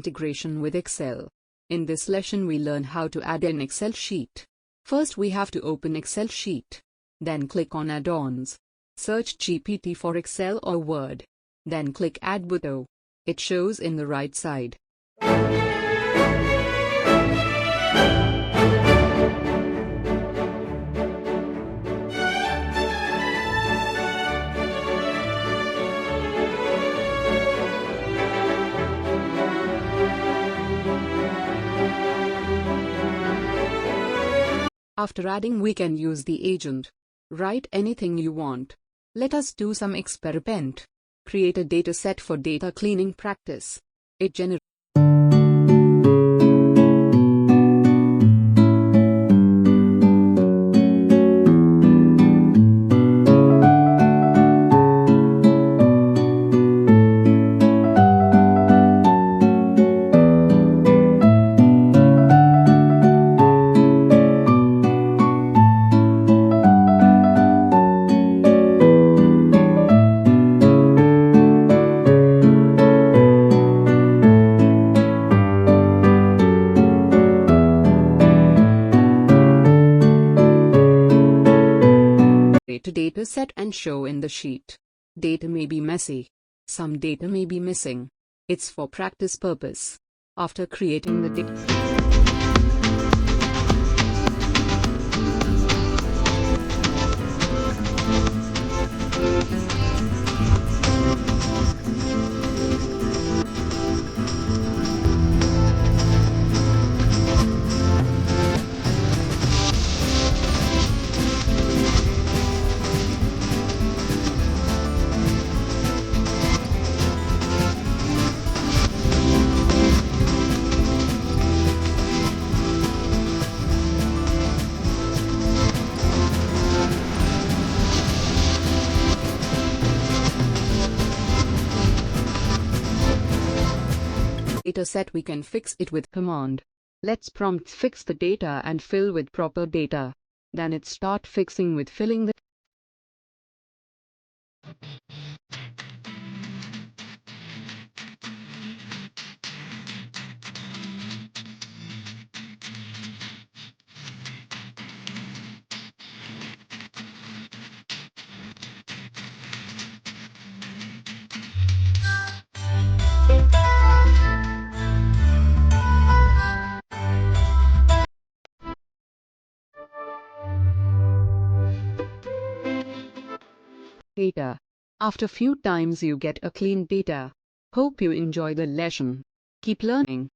integration with Excel. In this lesson we learn how to add an Excel sheet. First we have to open Excel sheet. Then click on Add-ons. Search GPT for Excel or Word. Then click Add button. It shows in the right side. After adding, we can use the agent. Write anything you want. Let us do some experiment. Create a data set for data cleaning practice. It generates a data set and show in the sheet. Data may be messy. Some data may be missing. It's for practice purpose. After creating the data set, we can fix it with command. Let's prompt fix the data and fill with proper data. Then it start fixing with filling the data. After few times you get a clean data. Hope you enjoy the lesson. Keep learning.